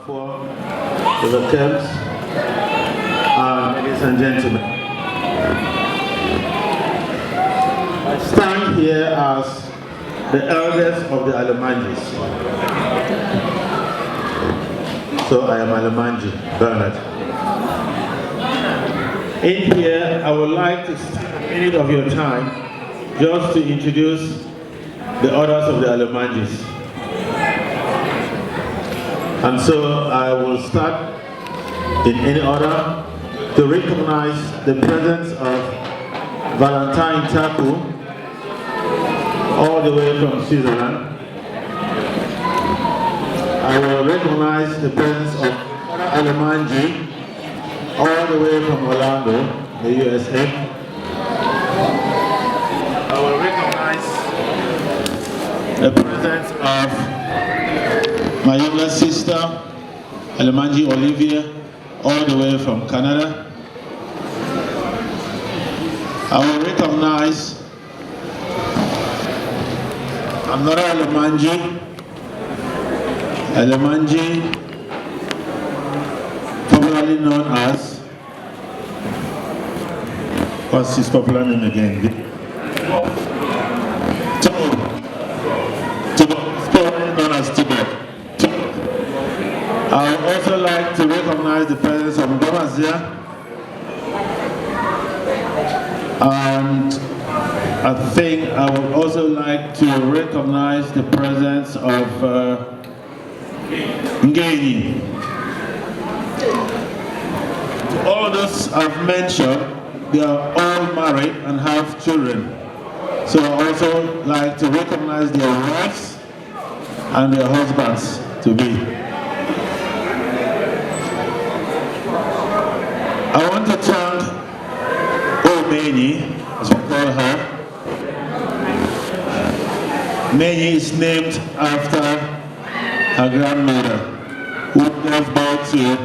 for the camps, ladies and gentlemen. I stand here as the eldest of the Alamanjis. So I am Alamanji Bernard. In here, I would like to spend a minute of your time just to introduce the others of the Alamanjis. And so I will start in any order to recognize the presence of Valentine Taku, all the way from Switzerland. I will recognize the presence of Alamanji, all the way from Orlando, the USA. I will recognize the presence of my younger sister, Alamanji Olivia, all the way from Canada. I will recognize another Alamanji, popularly known as, what's his popular name again? Known as Tibet. I would also like to recognize the presence of Domazia, and I think I would also like to recognize the presence of Ngeni. All those I've mentioned, they are all married and have children. So I also like to recognize their wives and their husbands to be. I want to thank Meni, as we call her. Meni is named after her grandmother, who gave birth to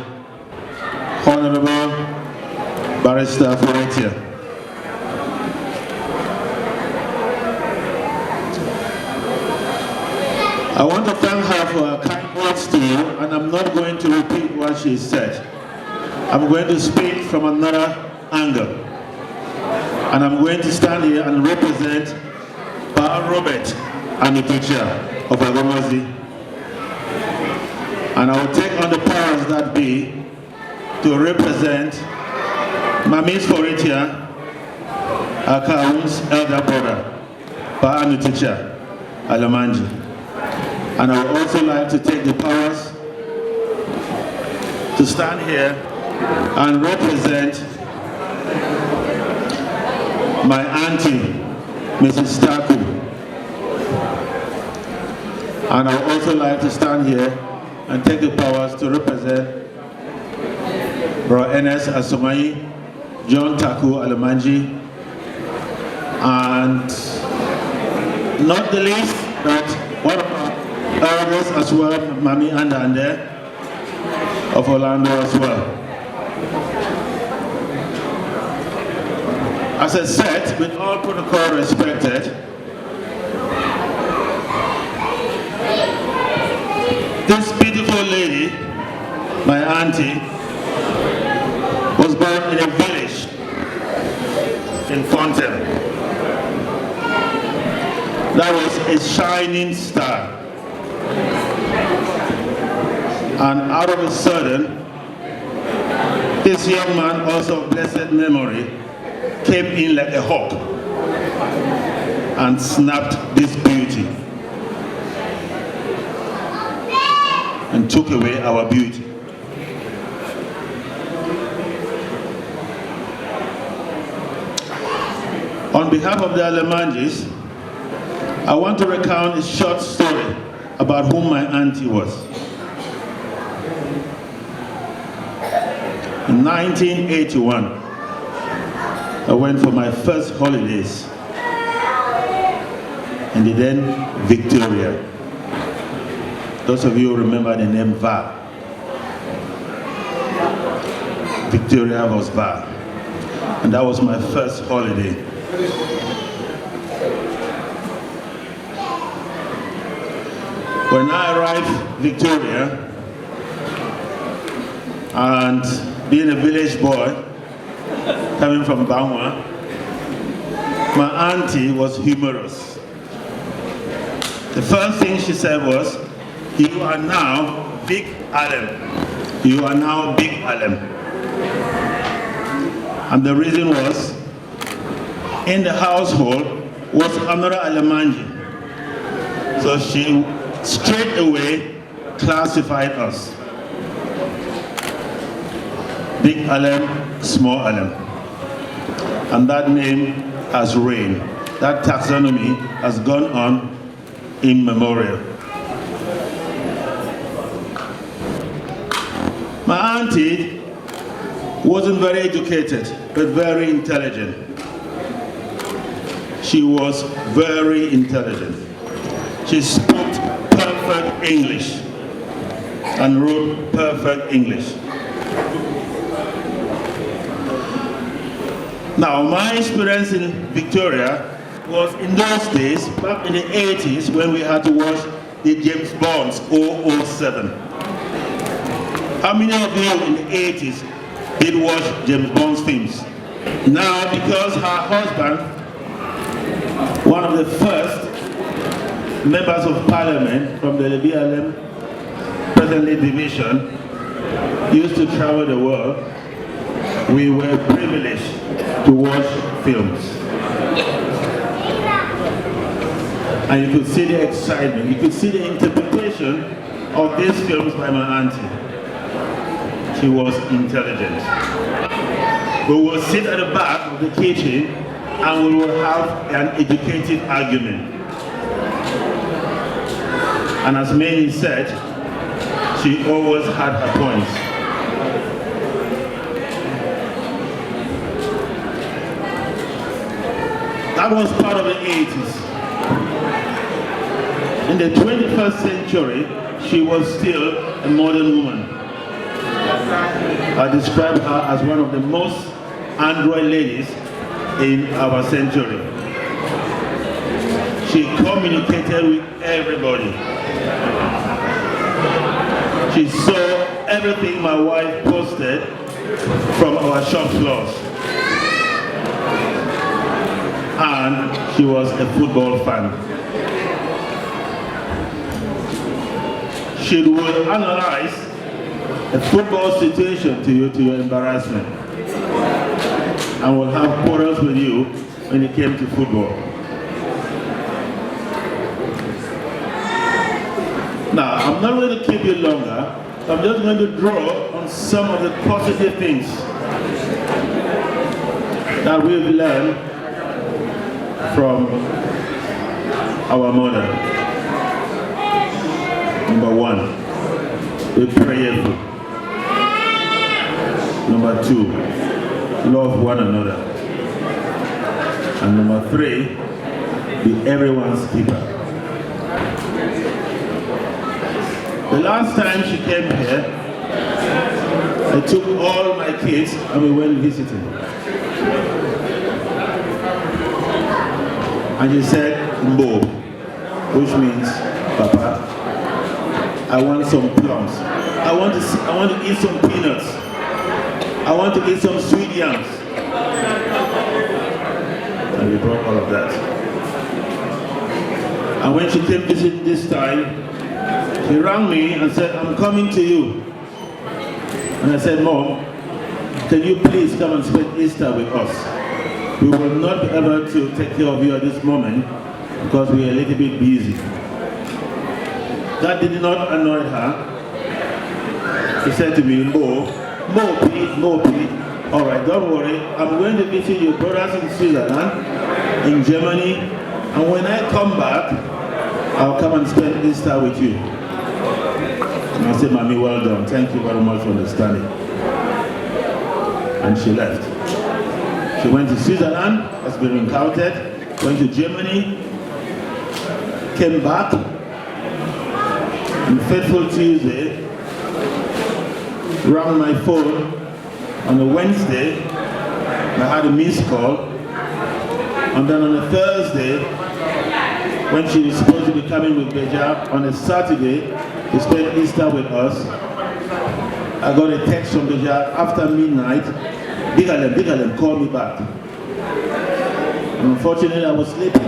Honorable Barrister Foretia. I want to thank her for her kind words to you, and I'm not going to repeat what she said. I'm going to speak from another angle. And I'm going to stand here and represent Pa Robert and the teacher of Agomazi. And I will take on the powers that be to represent Mamis Foretia, Akawung's elder brother, Pa and the teacher, Alamanji. And I would also like to take the powers to stand here and represent my auntie, Mrs. Taku. And I would also like to stand here and take the powers to represent Bro Enes Asomai, John Taku Alamanji, and not the least, but one of our elders as well, Mami Andande of Orlando as well. As I said, with all protocol respected, this beautiful lady, my auntie, was born in a village in Fontaine. That was a shining star. And out of a sudden, this young man, also of blessed memory, came in like a hawk and snapped this beauty and took away our beauty. On behalf of the Alamanjis, I want to recount a short story about whom my auntie was. In 1981, I went for my first holidays in the then Victoria. Those of you who remember the name VAR. Victoria was VAR. And that was my first holiday. When I arrived in Victoria, And being a village boy, coming from Bangwa, my auntie was humorous. The first thing she said was, "You are now Big Alem. You are now Big Alem." And the reason was, in the household was another Alemanji. So she straight away classified us. Big Alem, Small Alem. And that name has reigned. That taxonomy has gone on in memorial. My auntie wasn't very educated, but very intelligent. She was very intelligent. She spoke perfect English and wrote perfect English. Now, my experience in Victoria was in those days, back in the 80s, when we had to watch the James Bond's 007. How many of you in the 80s did watch James Bond's films? Now, because her husband, one of the first members of parliament from the BLM, presently division, used to travel the world, we were privileged to watch films. And you could see the excitement, you could see the interpretation of these films by my auntie. She was intelligent. We will sit at the back of the kitchen and we will have an educated argument. And as many said, she always had her points. That was part of the 80s. In the 21st century, she was still a modern woman. I describe her as one of the most android ladies in our century. She communicated with everybody. She saw everything my wife posted from our shop floors. And she was a football fan. She would analyze a football situation to your embarrassment, and will have quarrels with you when it came to football. Now, I'm not going to keep you longer, so I'm just going to draw on some of the positive things that we've learned from our mother. Number one, be prayerful. Number two, love one another. And number three, be everyone's keeper. The last time she came here, I took all my kids and we went visiting. And she said, Mbo, which means, Papa, I want some plums. I want to eat some peanuts. I want to eat some sweet yams. And we brought all of that. And when she came visit this time, she rang me and said, I'm coming to you. And I said, Mom, can you please come and spend Easter with us? We will not be able to take care of you at this moment because we are a little bit busy. That did not annoy her. She said to me, Mo, please. All right, don't worry. I'm going to visit your brothers in Switzerland, in Germany, and when I come back, I'll come and spend Easter with you. And I said, Mommy, well done. Thank you very much for understanding. And she left. She went to Switzerland, has been encountered, went to Germany, came back, and Faithful Tuesday, rang my phone on a Wednesday. I had a missed call. And then on a Thursday, when she was supposed to be coming with Beja, on a Saturday, to spend Easter with us, I got a text from the jar after midnight. Bigalem, call me back. And unfortunately, I was sleeping.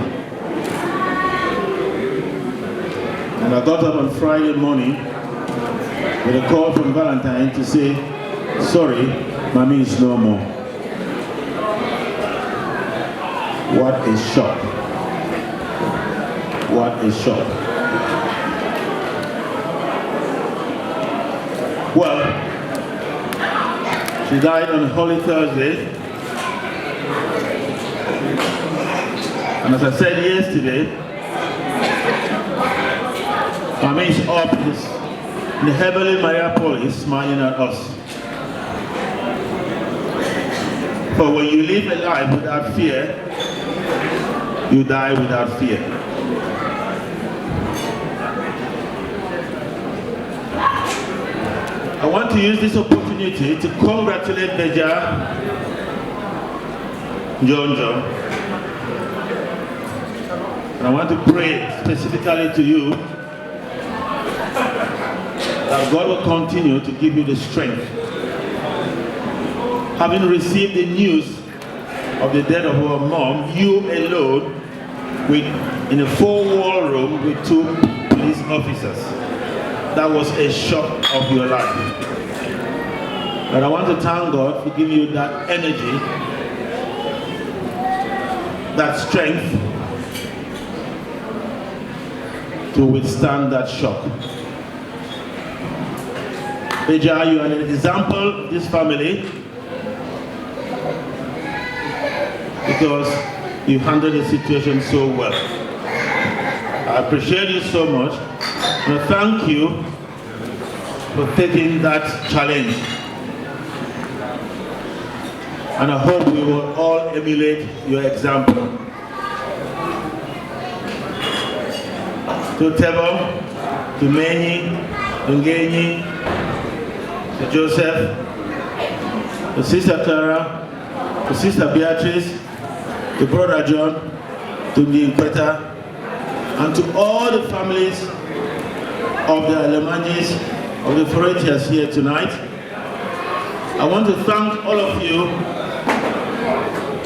And I got up on Friday morning with a call from Valentine to say, sorry, mommy is no more. What a shock. What a shock. Well, she died on Holy Thursday. And as I said yesterday, mommy is up in the heavenly Mariapolis smiling at us. For when you live a life without fear, you die without fear. I want to use this opportunity to congratulate Beja, John. And I want to pray specifically to you that God will continue to give you the strength. Having received the news of the death of our mom, you alone, in a 4-wall room with 2 police officers. That was a shock of your life. But I want to thank God for giving you that energy, that strength to withstand that shock. Beja, you are an example of this family because you handled the situation so well. I appreciate you so much, and I thank you for taking that challenge. And I hope we will all emulate your example. To Tebo, to Meni, to Ngeni, to Joseph, to Sister Clara, to Sister Beatrice, to Brother John, to Nkweta, and to all the families of the Alemanjis, of the Foretias here tonight. I want to thank all of you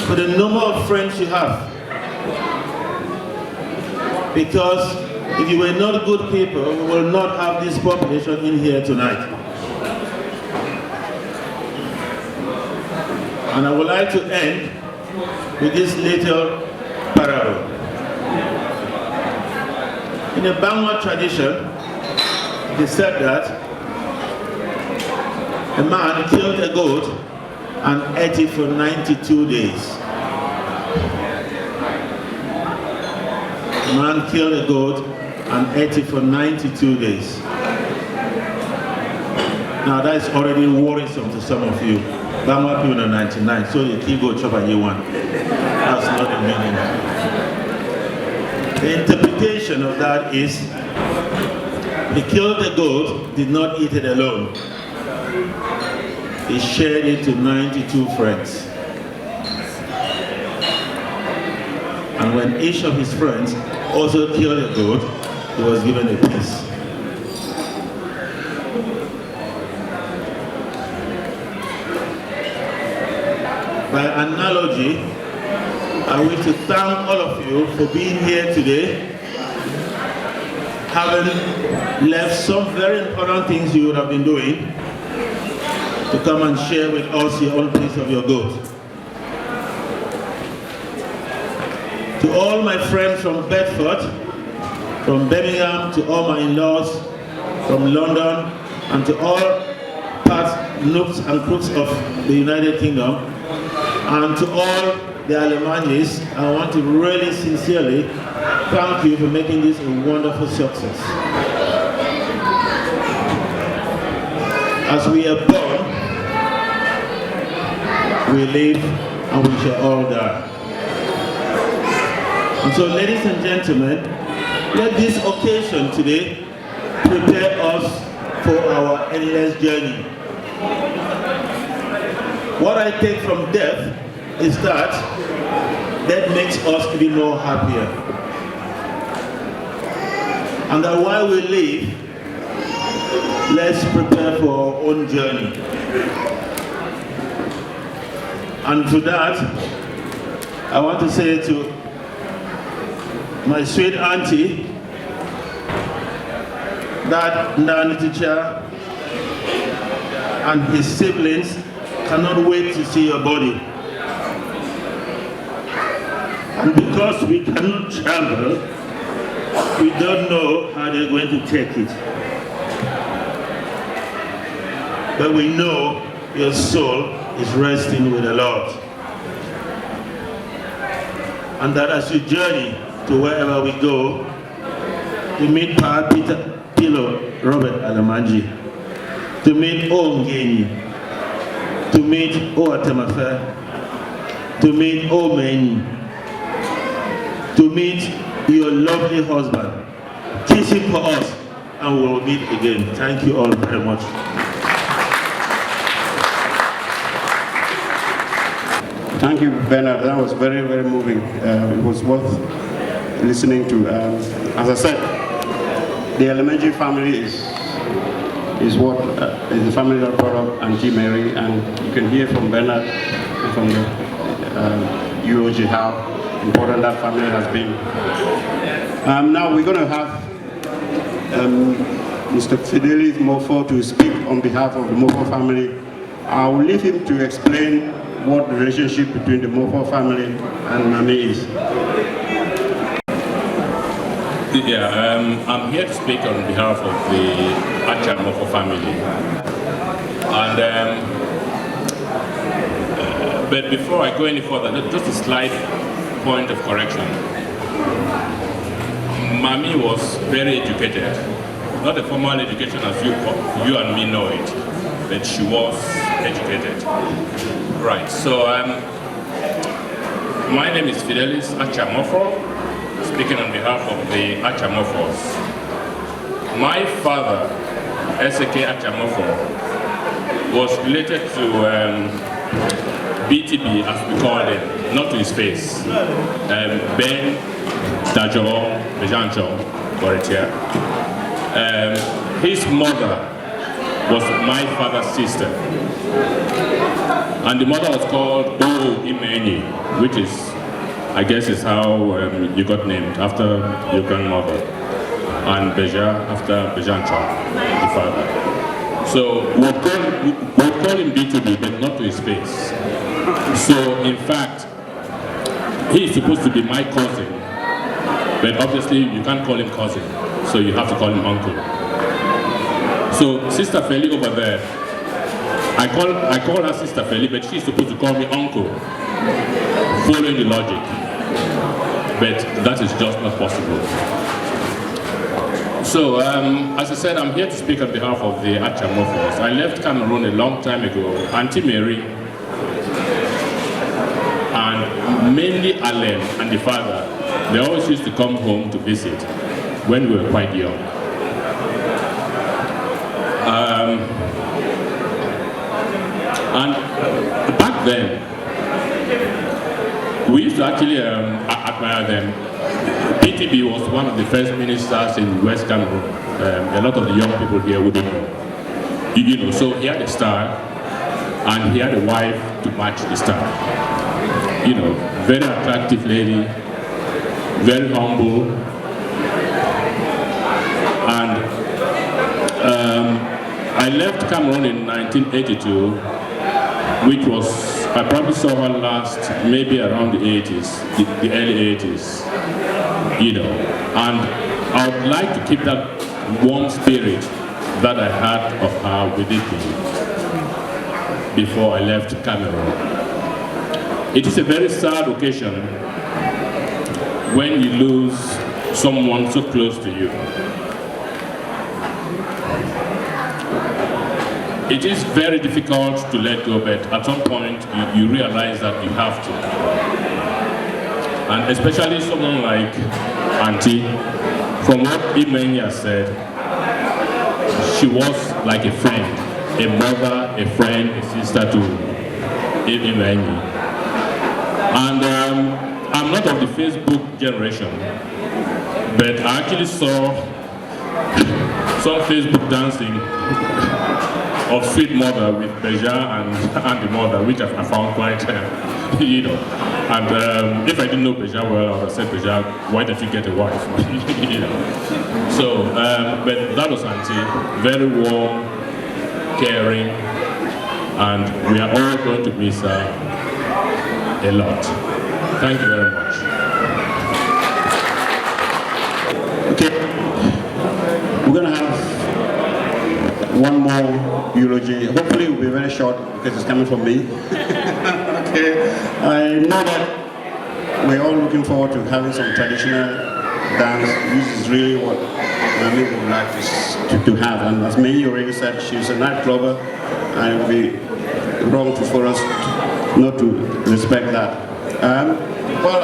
for the number of friends you have. Because if you were not good people, we will not have this population in here tonight. And I would like to end with this little parable. In the Bangla tradition, they said that a man killed a goat and ate it for 92 days. A man killed a goat and ate it for 92 days. Now that is already worrisome to some of you. Bangla people are 99, so you keep go chop and you want. That's not the meaning. The interpretation of that is, he killed the goat, did not eat it alone. He shared it to 92 friends. And when each of his friends also killed a goat, he was given a piece. By analogy, I wish to thank all of you for being here today, having left some very important things you would have been doing to come and share with us your own piece of your goat. To all my friends from Bedford, from Birmingham, to all my in-laws from London, and to all parts, nooks and crooks of the United Kingdom, and to all the Alemanjis, I want to really sincerely thank you for making this a wonderful success. As we are born, we live and we shall all die. And so, ladies and gentlemen, let this occasion today prepare us for our endless journey. What I take from death is that death makes us to be more happier. And that while we live, let's prepare for our own journey. And to that, I want to say to my sweet auntie that Ndani teacher and his siblings cannot wait to see your body. And because we cannot travel, we don't know how they're going to take it. But we know your soul is resting with the Lord. And that as you journey to wherever we go, to meet Pa Peter Pilo Robert Alamanji, to meet O Ngeni, to meet O Atemafe, to meet O Meni, to meet your lovely husband. Kiss him for us, and we'll meet again. Thank you all very much. Thank you, Bernard. That was very, very moving. It was worth listening to. As I said, the elementary family is what is the family that brought up Auntie Mary, and you can hear from Bernard and from the UOG how important that family has been. Now we're going to have Mr. Fidelis Mofo to speak on behalf of the Mofo family. I will leave him to explain what the relationship between the Mofo family and Nami is. Yeah, I'm here to speak on behalf of the Acha Mofo family. And but before I go any further, just a slight point of correction. Mami was very educated, not a formal education as you and me know it, but she was educated. Right, so my name is Fidelis Achamofo, speaking on behalf of the Achamofos. My father, S.A.K. Achamofo, was related to BTB, as we call him, not to his face. Ben Dajo Bejancho Foretia. His mother was my father's sister. And the mother was called O Imeni, which is, I guess, is how you got named, after your grandmother. And Beja after Bejancho, the father. So we'll call him B2B, but not to his face. So in fact, he is supposed to be my cousin, but obviously you can't call him cousin, so you have to call him uncle. So Sister Feli over there, I call her Sister Feli, but she's supposed to call me uncle, following the logic. But that is just not possible. So, as I said, I'm here to speak on behalf of the Achamofos. I left Cameroon a long time ago. Auntie Mary, and mainly Alem and the father, they always used to come home to visit when we were quite young. And back then, we used to actually admire them. PTB was one of the first ministers in West Cameroon. A lot of the young people here wouldn't know. You know, so he had a star, and he had a wife to match the star. You know, very attractive lady, very humble, and I left Cameroon in 1982, which was, I probably saw her last maybe around the 80s, the early 80s, you know, and I would like to keep that warm spirit that I had of her within me before I left Cameroon. It is a very sad occasion when you lose someone so close to you. It is very difficult to let go, but at some point you realize that you have to. And especially someone like Auntie, from what Imenya said, she was like a friend, a mother, a friend, a sister to Imenya. And I'm not of the Facebook generation, but I actually saw some Facebook dancing of sweet mother with Beja and the mother, which I found quite, you know. And if I didn't know Beja well, I would have said, Beja, why don't you get a wife? You know. So, but that was Auntie, very warm, caring, and we are all going to miss her a lot. Thank you very much. Okay, we're going to have one more eulogy. Hopefully it will be very short because it's coming from me. Okay, I know that we're all looking forward to having some traditional dance. This is really what Mami would like to have. And as May already said, she's a nightclubber, and it would be wrong for us not to respect that. Well,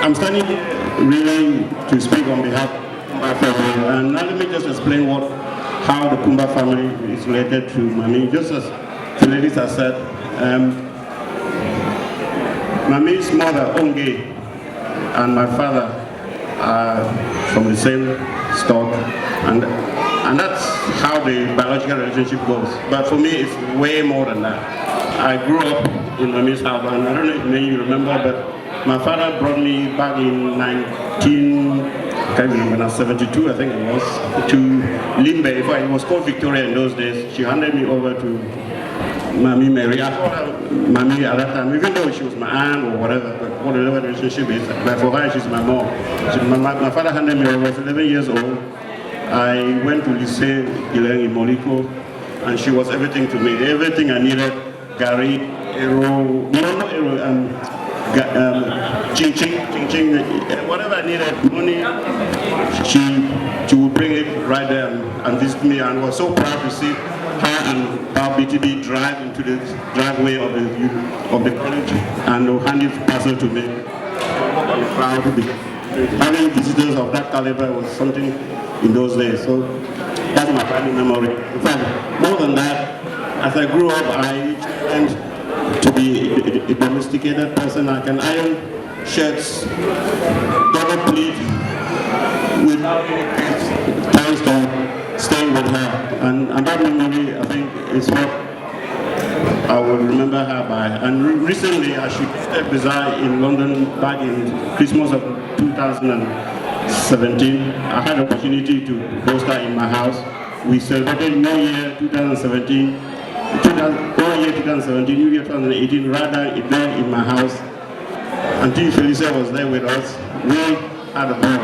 I'm standing here really to speak on behalf of my family, and now let me just explain how the Kumba family is related to Mami. Just as the ladies have said, Mami's mother, Onge, and my father are from the same stock, and that's how the biological relationship goes. But for me, it's way more than that. I grew up in Mami's house, and I don't know if many of you remember, but my father brought me back in 1972, I think it was, to Limbe. It was called Victoria in those days. She handed me over to Mami Mary. I called her Mami at that time, even though she was my aunt or whatever, but whatever the relationship is. But for her, she's my mom. My father handed me over. I was 11 years old. I went to Lycée Gileng in Moliko, and she was everything to me. Everything I needed, Gary, ching, whatever I needed, money, she would bring it right there and visit me, and I was so proud to see her and our BTB drive into the driveway of the college and they'll hand it parcel to me. I'm proud to be having visitors of that caliber was something in those days, so that's my family memory. In fact, more than that, as I grew up, I learned to be a domesticated person. I can iron shirts, double pleat, without thanks to staying with her. And that memory, I think, is what I will remember her by. And recently, as she stepped beside in London back in Christmas of 2017, I had the opportunity to host her in my house. We celebrated New Year 2017. 2017, New Year 2018, rather there in my house. Auntie Felicia was there with us. We had a ball,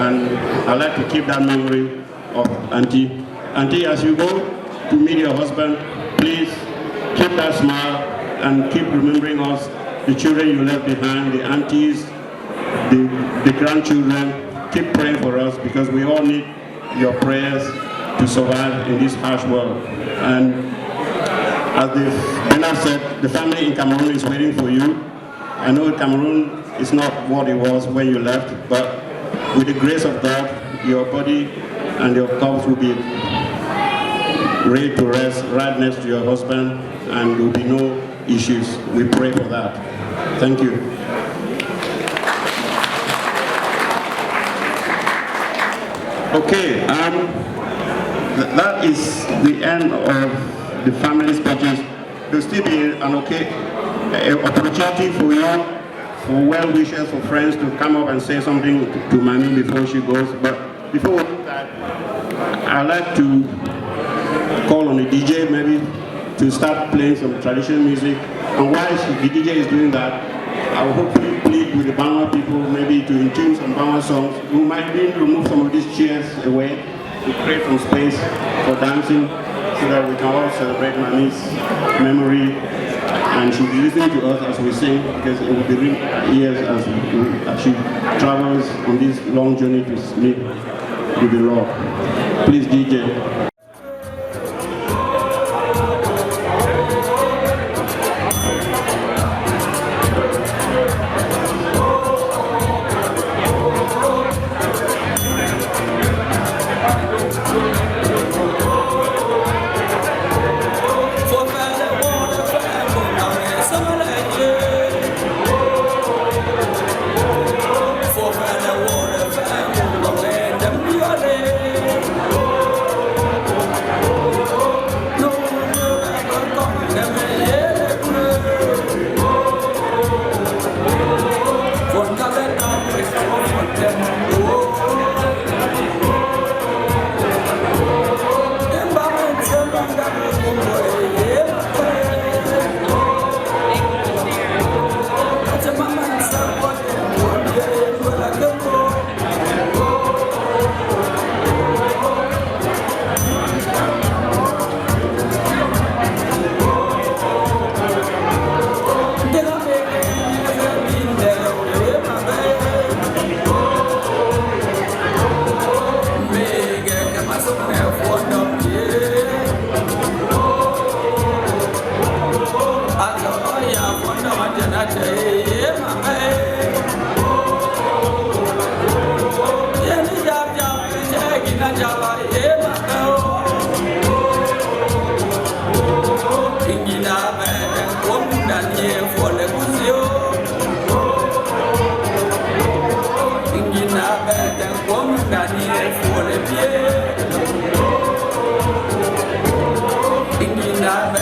and I like to keep that memory of Auntie. Auntie, as you go to meet your husband, please keep that smile and keep remembering us, the children you left behind, the aunties, the grandchildren. Keep praying for us because we all need your prayers to survive in this harsh world. And as Bernard said, the family in Cameroon is waiting for you. I know Cameroon is not what it was when you left, but with the grace of God, your body and your corpse will be laid to rest right next to your husband, and there will be no issues. We pray for that. Thank you. Okay, that is the end of the family speeches. There'll still be an opportunity for you, for well wishers, for friends to come up and say something to Mami before she goes. But before we do that, I'd like to call on the DJ maybe to start playing some traditional music. And while the DJ is doing that, I will hopefully plead with the Bama people maybe to intune some Bama songs. We might be remove some of these chairs away to create some space for dancing, so that we can all celebrate Mami's memory, and she'll be listening to us as we sing, because it will be ringing her ears as she travels on this long journey to meet with the Lord. Please, DJ. Hãy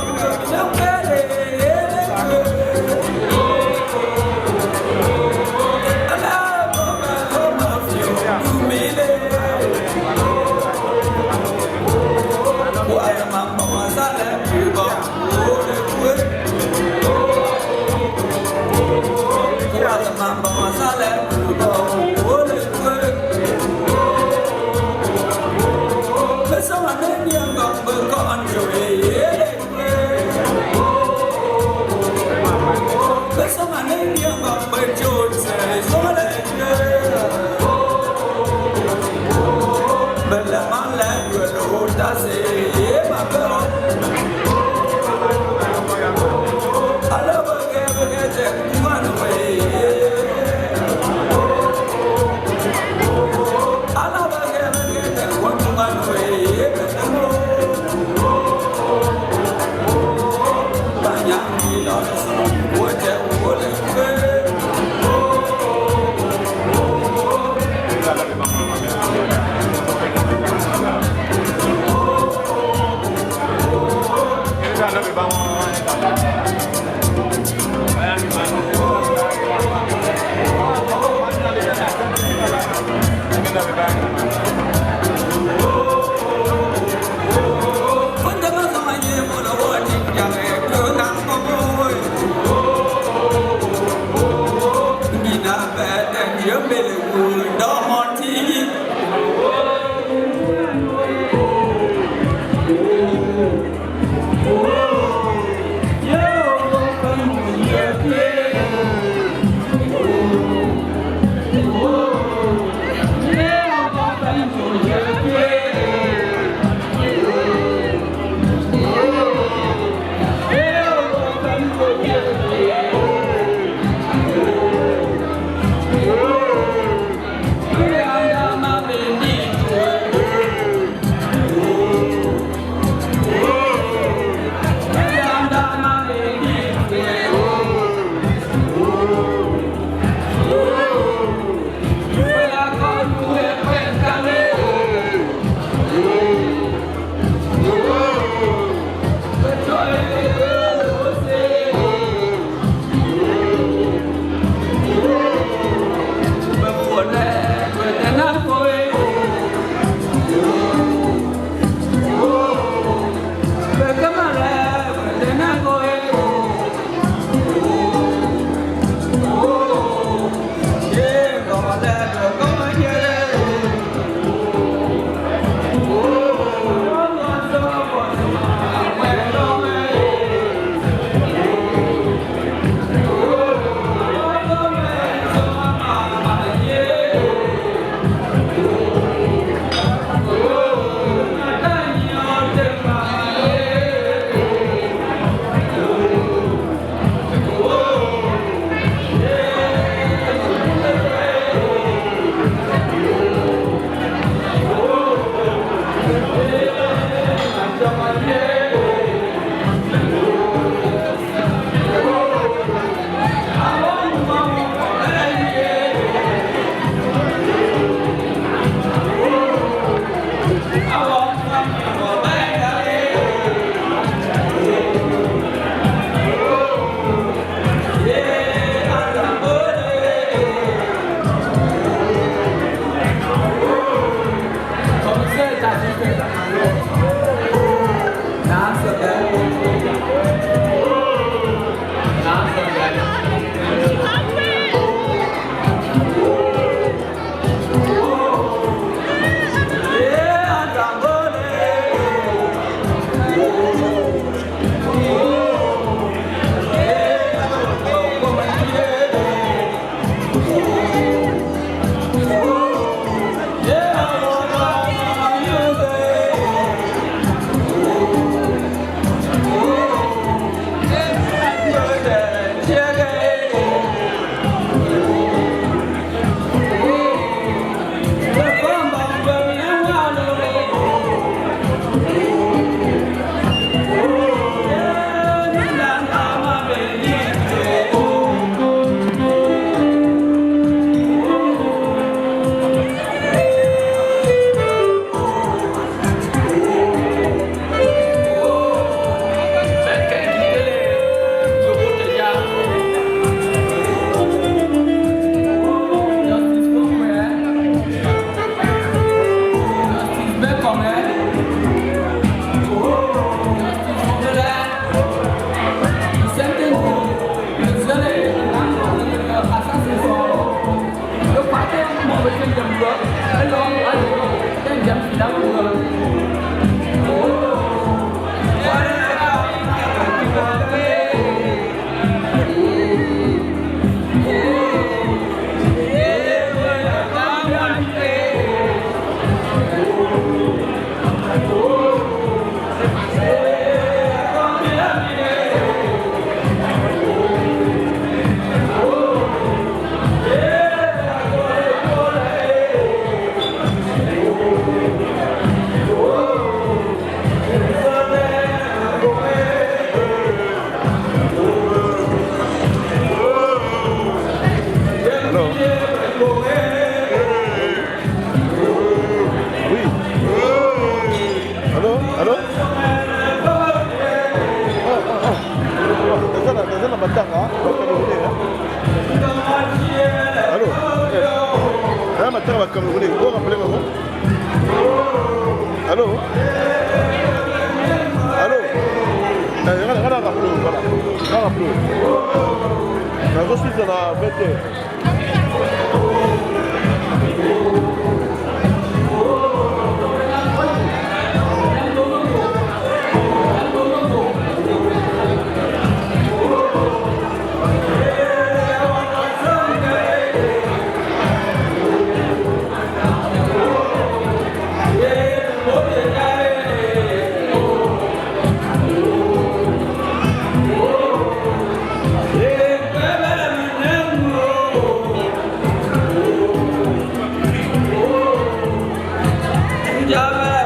subscribe cho kênh Ghiền Mì Gõ để không bỏ lỡ comme vous voulez. Vous rappelez-moi. Allô? Allô? Regarde, voilà. Je suis dans la bête. Yeah.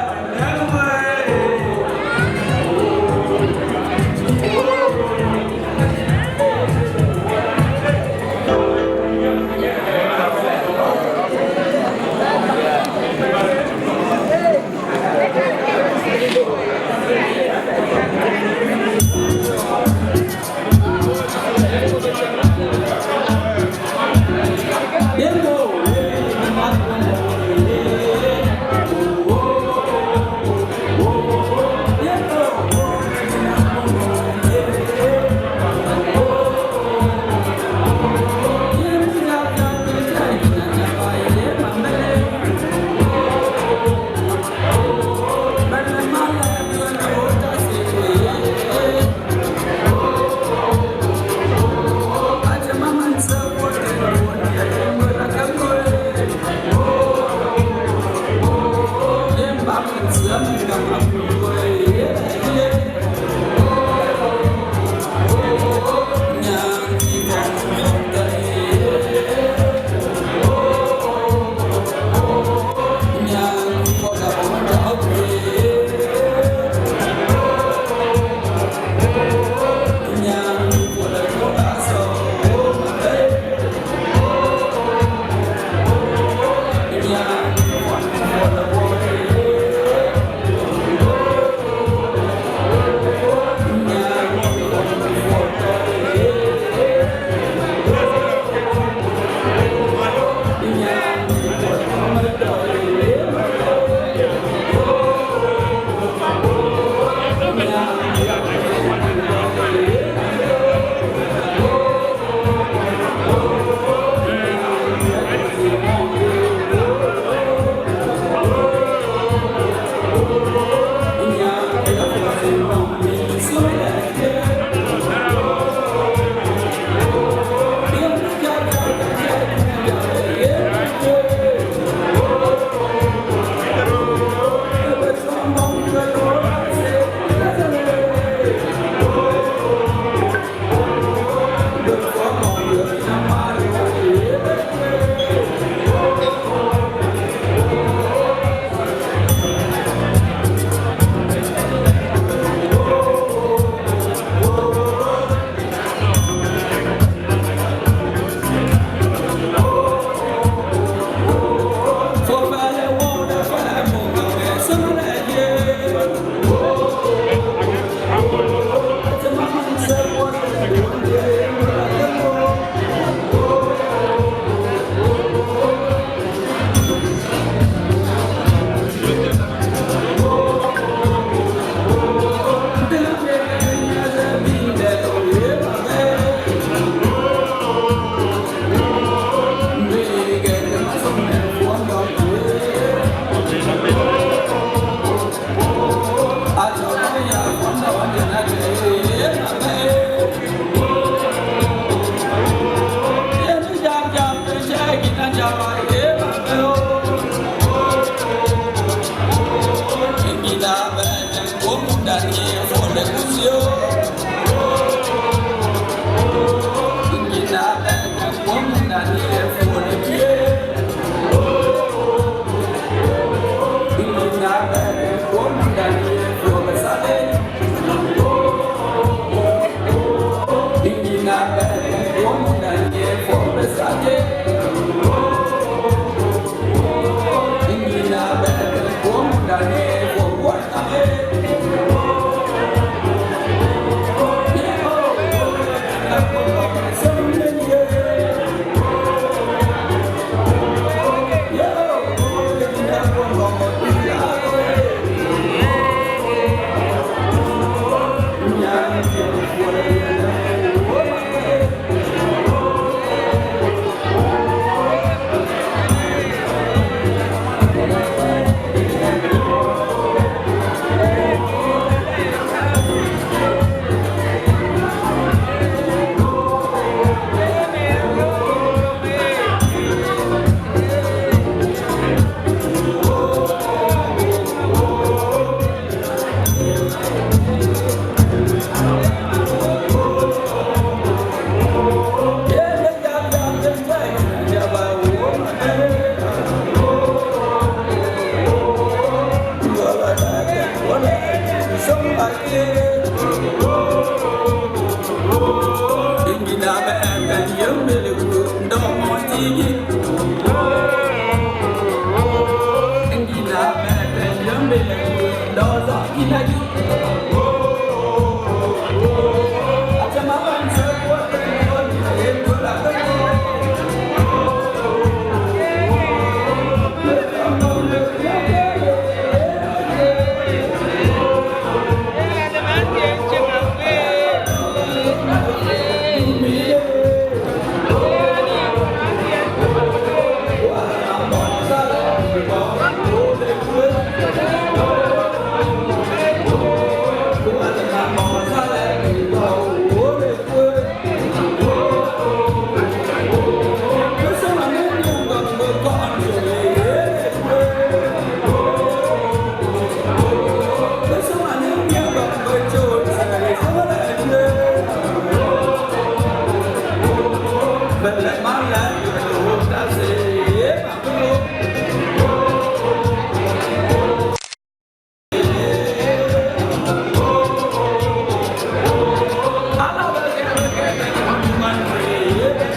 Thank you.